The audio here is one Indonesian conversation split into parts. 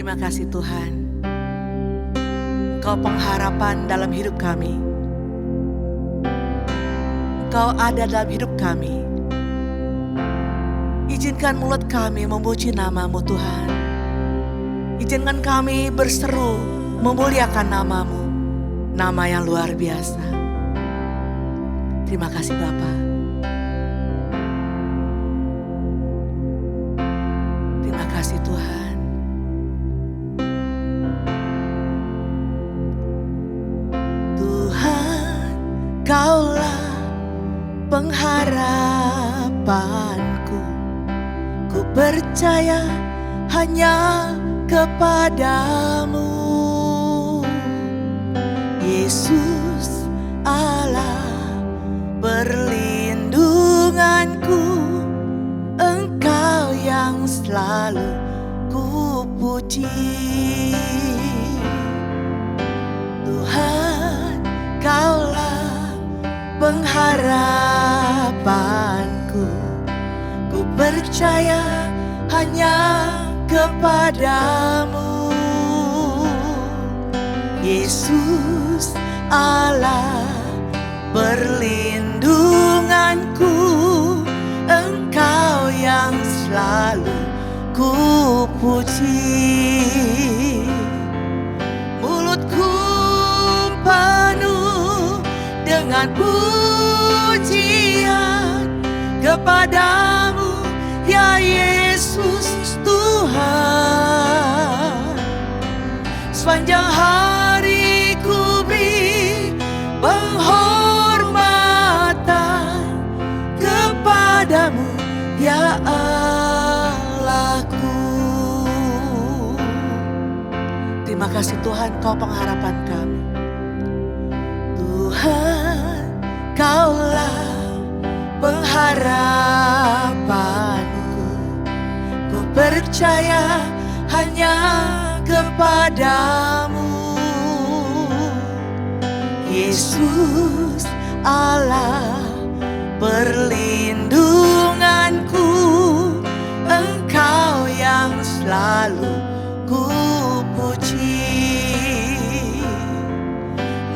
Terima kasih Tuhan, Engkau pengharapan dalam hidup kami. Engkau ada dalam hidup kami. Izinkan mulut kami memuji nama-Mu Tuhan. Izinkan kami berseru memuliakan nama-Mu, nama yang luar biasa. Terima kasih Bapa. Terima kasih Tuhan. Kaulah pengharapanku, ku percaya hanya kepadamu. Yesus Allah perlindunganku, Engkau yang selalu ku puji. Tuhan, Kaulah pengharapanku, ku percaya hanya kepadamu. Yesus Allah perlindunganku, Engkau yang selalu ku puji. Mulutku penuh dengan pujian kepadamu, ya Yesus Tuhan. Sepanjang hari ku beri penghormatan kepadamu, ya Allahku. Terima kasih Tuhan, Kau pengharapan kami. Tuhan, Kaulah pengharapanku, ku percaya hanya kepadamu. Yesus Allah perlindunganku, Engkau yang selalu ku puji.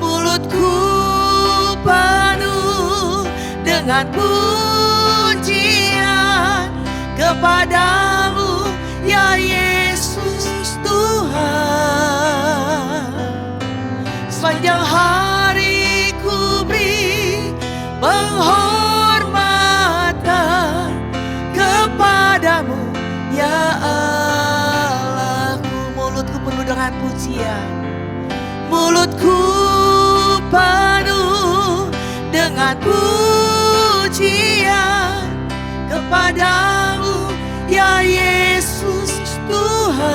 Mulutku penuh dengan pujian kepadamu, ya Yesus Tuhan. Sepanjang hari ku beri penghormatan kepadamu, ya Allahku. Mulutku penuh dengan pujian, mulutku penuh dengan pujian kepadamu, ya Yesus Tuhan.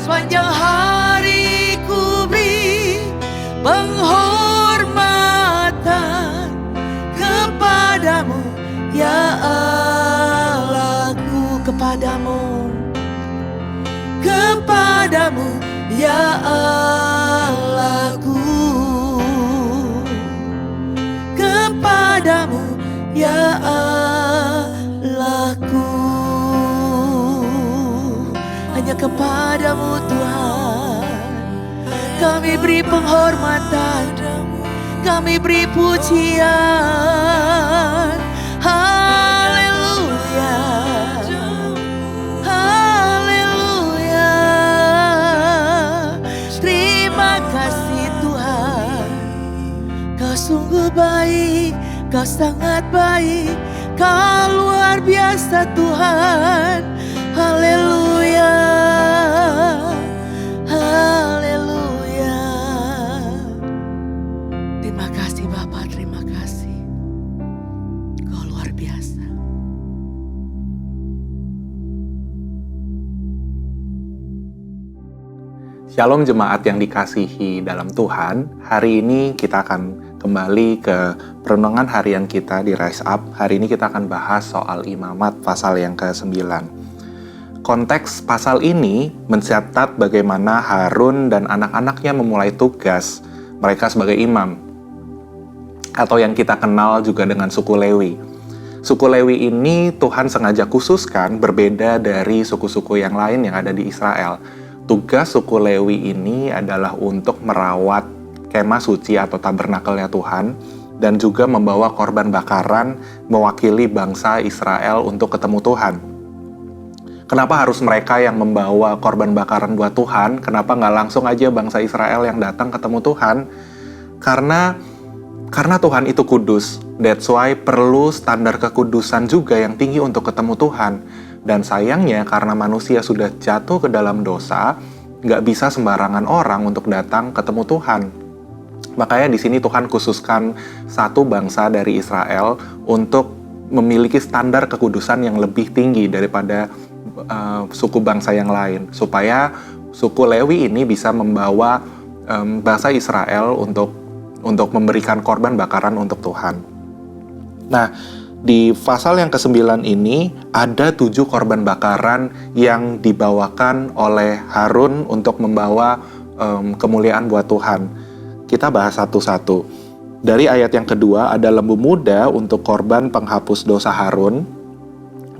Sepanjang hari ku beri penghormatan kepadamu, ya Allahku. Kepadamu, kepadamu, ya Allahku. Kepadamu, ya Allahku. Hanya kepadamu Tuhan kami beri penghormatan, kami beri pujian. Haleluya, haleluya. Terima kasih Tuhan, Kau sungguh baik, Kau sangat baik, Kau luar biasa Tuhan. Haleluya, haleluya. Terima kasih Bapa, terima kasih. Kau luar biasa. Shalom jemaat yang dikasihi dalam Tuhan. Hari ini kita akan kembali ke perenungan harian kita di Rise Up. Hari ini kita akan bahas soal imamat pasal yang ke-9. Konteks pasal ini mencatat bagaimana Harun dan anak-anaknya memulai tugas mereka sebagai imam, atau yang kita kenal juga dengan suku Lewi. Suku Lewi ini Tuhan sengaja khususkan berbeda dari suku-suku yang lain yang ada di Israel. Tugas suku Lewi ini adalah untuk merawat kemah suci atau tabernakelnya Tuhan dan juga membawa korban bakaran mewakili bangsa Israel untuk ketemu Tuhan. Kenapa harus mereka yang membawa korban bakaran buat Tuhan? Kenapa nggak langsung aja bangsa Israel yang datang ketemu Tuhan? Karena Tuhan itu kudus. That's why perlu standar kekudusan juga yang tinggi untuk ketemu Tuhan. Dan sayangnya karena manusia sudah jatuh ke dalam dosa, nggak bisa sembarangan orang untuk datang ketemu Tuhan. Makanya di sini Tuhan khususkan satu bangsa dari Israel untuk memiliki standar kekudusan yang lebih tinggi daripada suku bangsa yang lain, supaya suku Lewi ini bisa membawa bangsa Israel untuk memberikan korban bakaran untuk Tuhan. Nah, di pasal yang ke-9 ini ada 7 korban bakaran yang dibawakan oleh Harun untuk membawa kemuliaan buat Tuhan. Kita bahas satu-satu. Dari ayat yang kedua ada lembu muda untuk korban penghapus dosa Harun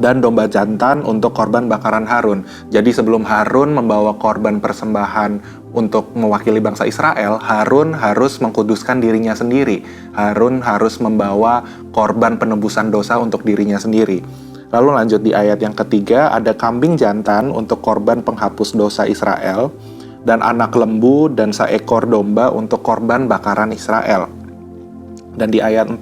dan domba jantan untuk korban bakaran Harun. Jadi sebelum Harun membawa korban persembahan untuk mewakili bangsa Israel, Harun harus mengkuduskan dirinya sendiri. Harun harus membawa korban penebusan dosa untuk dirinya sendiri. Lalu lanjut di ayat yang ketiga, ada kambing jantan untuk korban penghapus dosa Israel, dan anak lembu dan seekor domba untuk korban bakaran Israel. Dan di ayat 4,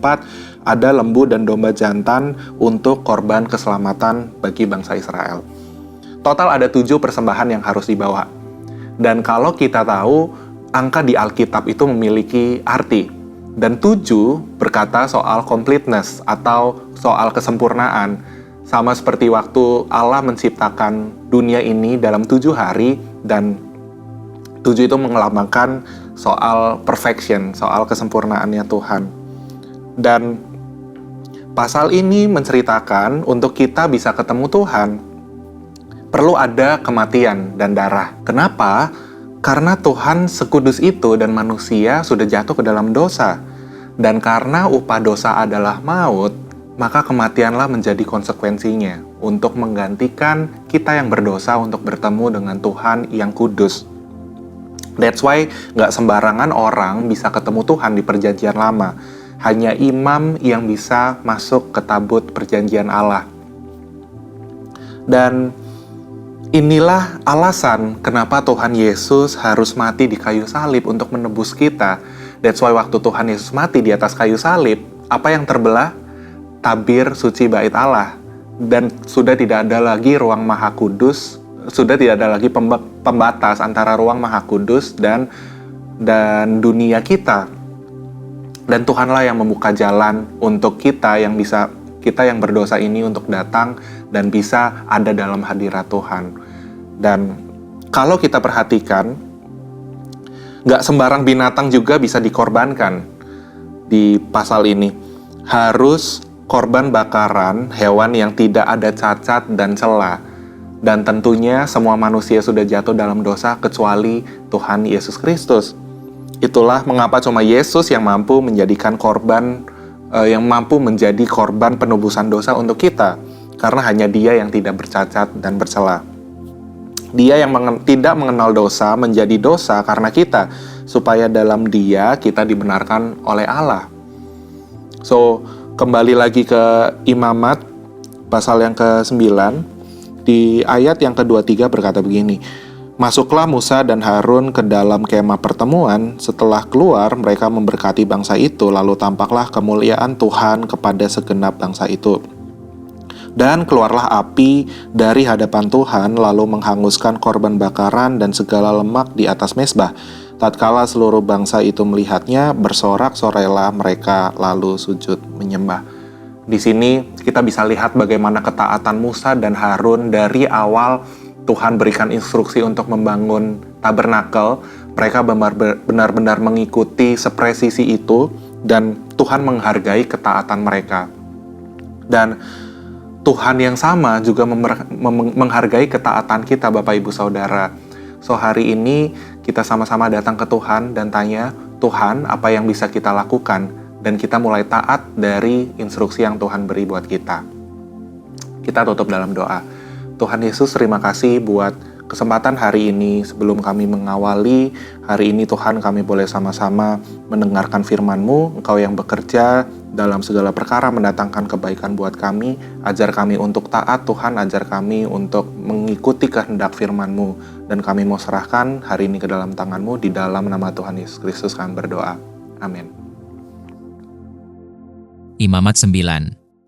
ada lembu dan domba jantan untuk korban keselamatan bagi bangsa Israel. Total ada 7 persembahan yang harus dibawa. Dan kalau kita tahu, angka di Alkitab itu memiliki arti. Dan 7 berkata soal completeness atau soal kesempurnaan. Sama seperti waktu Allah menciptakan dunia ini dalam 7 hari, dan 7 itu melambangkan soal perfection, soal kesempurnaannya Tuhan. Dan pasal ini menceritakan untuk kita bisa ketemu Tuhan, perlu ada kematian dan darah. Kenapa? Karena Tuhan sekudus itu dan manusia sudah jatuh ke dalam dosa. Dan karena upah dosa adalah maut, maka kematianlah menjadi konsekuensinya untuk menggantikan kita yang berdosa untuk bertemu dengan Tuhan yang kudus. That's why nggak sembarangan orang bisa ketemu Tuhan di perjanjian lama. Hanya imam yang bisa masuk ke tabut perjanjian Allah. Dan inilah alasan kenapa Tuhan Yesus harus mati di kayu salib untuk menebus kita. That's why waktu Tuhan Yesus mati di atas kayu salib, apa yang terbelah? Tabir suci bait Allah. Dan sudah tidak ada lagi ruang maha kudus, sudah tidak ada lagi pembatas antara ruang maha kudus dan dunia kita. Dan Tuhanlah yang membuka jalan untuk kita yang berdosa ini untuk datang dan bisa ada dalam hadirat Tuhan. Dan kalau kita perhatikan, nggak sembarang binatang juga bisa dikorbankan di pasal ini. Harus korban bakaran hewan yang tidak ada cacat dan cela. Dan tentunya semua manusia sudah jatuh dalam dosa kecuali Tuhan Yesus Kristus. Itulah mengapa cuma Yesus yang mampu menjadikan korban, yang mampu menjadi korban penebusan dosa untuk kita. Karena hanya Dia yang tidak bercacat dan bercela. Dia yang tidak mengenal dosa menjadi dosa karena kita, supaya dalam Dia kita dibenarkan oleh Allah. So, kembali lagi ke Imamat, pasal yang ke-9, di ayat yang ke-23 berkata begini, Masuklah Musa dan Harun ke dalam kemah pertemuan. Setelah keluar, mereka memberkati bangsa itu, lalu tampaklah kemuliaan Tuhan kepada segenap bangsa itu. Dan keluarlah api dari hadapan Tuhan, lalu menghanguskan korban bakaran dan segala lemak di atas mezbah. Tatkala seluruh bangsa itu melihatnya, bersorak-sorailah mereka, lalu sujud menyembah. Di sini kita bisa lihat bagaimana ketaatan Musa dan Harun dari awal Tuhan berikan instruksi untuk membangun tabernakel. Mereka benar-benar mengikuti sepresisi itu, dan Tuhan menghargai ketaatan mereka. Dan Tuhan yang sama juga menghargai ketaatan kita, Bapak Ibu Saudara. So hari ini kita sama-sama datang ke Tuhan dan tanya, Tuhan, apa yang bisa kita lakukan dan kita mulai taat dari instruksi yang Tuhan beri buat kita. Kita tutup dalam doa. Tuhan Yesus, terima kasih buat kesempatan hari ini. Sebelum kami mengawali hari ini, Tuhan, kami boleh sama-sama mendengarkan firman-Mu. Engkau yang bekerja dalam segala perkara mendatangkan kebaikan buat kami. Ajar kami untuk taat, Tuhan. Ajar kami untuk mengikuti kehendak firman-Mu. Dan kami mau serahkan hari ini ke dalam tangan-Mu. Di dalam nama Tuhan Yesus Kristus kami berdoa. Amin. Imamat 9.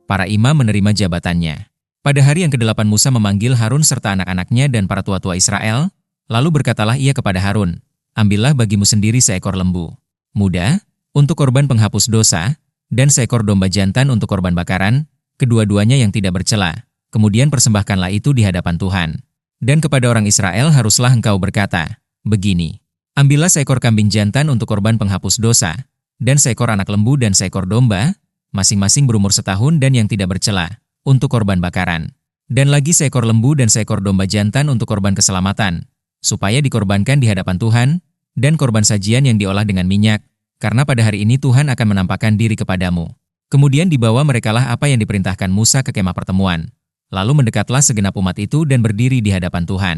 Para imam menerima jabatannya. Pada hari yang ke-8 Musa memanggil Harun serta anak-anaknya dan para tua-tua Israel, lalu berkatalah ia kepada Harun, ambillah bagimu sendiri seekor lembu muda untuk korban penghapus dosa, dan seekor domba jantan untuk korban bakaran, kedua-duanya yang tidak bercela. Kemudian persembahkanlah itu di hadapan Tuhan. Dan kepada orang Israel haruslah engkau berkata, begini, ambillah seekor kambing jantan untuk korban penghapus dosa, dan seekor anak lembu dan seekor domba, masing-masing berumur setahun dan yang tidak bercela, untuk korban bakaran. Dan lagi seekor lembu dan seekor domba jantan untuk korban keselamatan, supaya dikorbankan di hadapan Tuhan, dan korban sajian yang diolah dengan minyak, karena pada hari ini Tuhan akan menampakkan diri kepadamu. Kemudian dibawa merekalah apa yang diperintahkan Musa ke kemah pertemuan. Lalu mendekatlah segenap umat itu dan berdiri di hadapan Tuhan.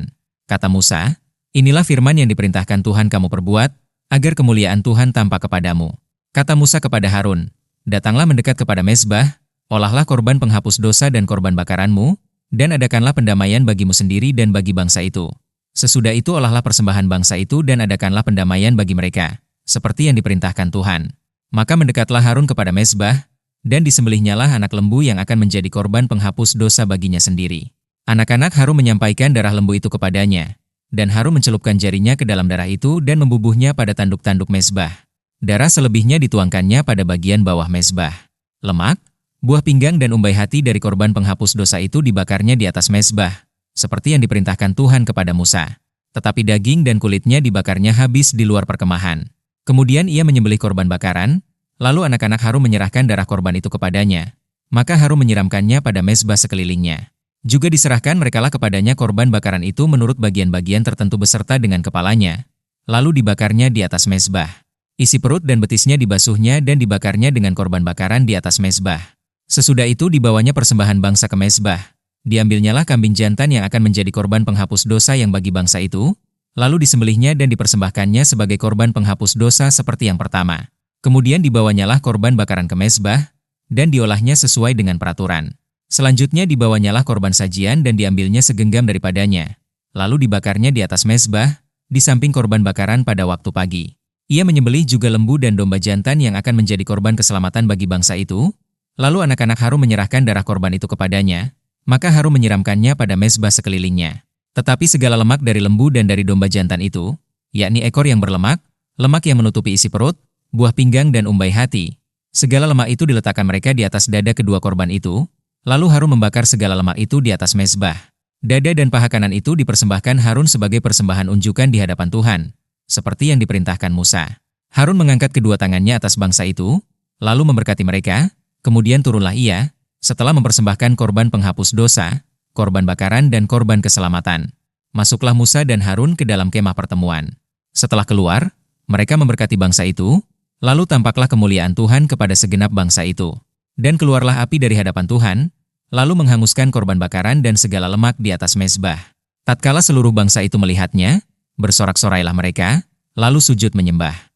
Kata Musa, inilah firman yang diperintahkan Tuhan kamu perbuat, agar kemuliaan Tuhan tampak kepadamu. Kata Musa kepada Harun, datanglah mendekat kepada mezbah, olahlah korban penghapus dosa dan korban bakaranmu, dan adakanlah pendamaian bagimu sendiri dan bagi bangsa itu. Sesudah itu olahlah persembahan bangsa itu dan adakanlah pendamaian bagi mereka, seperti yang diperintahkan Tuhan. Maka mendekatlah Harun kepada mezbah, dan disembelihnyalah anak lembu yang akan menjadi korban penghapus dosa baginya sendiri. Anak-anak Harun menyampaikan darah lembu itu kepadanya, dan Harun mencelupkan jarinya ke dalam darah itu dan membubuhnya pada tanduk-tanduk mezbah. Darah selebihnya dituangkannya pada bagian bawah mezbah. Lemak, buah pinggang dan umbai hati dari korban penghapus dosa itu dibakarnya di atas mezbah, seperti yang diperintahkan Tuhan kepada Musa. Tetapi daging dan kulitnya dibakarnya habis di luar perkemahan. Kemudian ia menyembelih korban bakaran, lalu anak-anak Harun menyerahkan darah korban itu kepadanya. Maka Harun menyiramkannya pada mezbah sekelilingnya. Juga diserahkan merekalah kepadanya korban bakaran itu menurut bagian-bagian tertentu beserta dengan kepalanya. Lalu dibakarnya di atas mezbah. Isi perut dan betisnya dibasuhnya dan dibakarnya dengan korban bakaran di atas mezbah. Sesudah itu dibawanya persembahan bangsa ke mezbah. Diambilnyalah kambing jantan yang akan menjadi korban penghapus dosa yang bagi bangsa itu, lalu disembelihnya dan dipersembahkannya sebagai korban penghapus dosa seperti yang pertama. Kemudian dibawanyalah korban bakaran ke mezbah, dan diolahnya sesuai dengan peraturan. Selanjutnya dibawanyalah korban sajian dan diambilnya segenggam daripadanya. Lalu dibakarnya di atas mezbah, di samping korban bakaran pada waktu pagi. Ia menyembelih juga lembu dan domba jantan yang akan menjadi korban keselamatan bagi bangsa itu. Lalu anak-anak Harun menyerahkan darah korban itu kepadanya, maka Harun menyiramkannya pada mezbah sekelilingnya. Tetapi segala lemak dari lembu dan dari domba jantan itu, yakni ekor yang berlemak, lemak yang menutupi isi perut, buah pinggang dan umbai hati, segala lemak itu diletakkan mereka di atas dada kedua korban itu, lalu Harun membakar segala lemak itu di atas mezbah. Dada dan paha kanan itu dipersembahkan Harun sebagai persembahan unjukan di hadapan Tuhan, seperti yang diperintahkan Musa. Harun mengangkat kedua tangannya atas bangsa itu, lalu memberkati mereka. Kemudian turunlah ia, setelah mempersembahkan korban penghapus dosa, korban bakaran dan korban keselamatan. Masuklah Musa dan Harun ke dalam kemah pertemuan. Setelah keluar, mereka memberkati bangsa itu, lalu tampaklah kemuliaan Tuhan kepada segenap bangsa itu. Dan keluarlah api dari hadapan Tuhan, lalu menghanguskan korban bakaran dan segala lemak di atas mezbah. Tatkala seluruh bangsa itu melihatnya, bersorak-sorailah mereka, lalu sujud menyembah.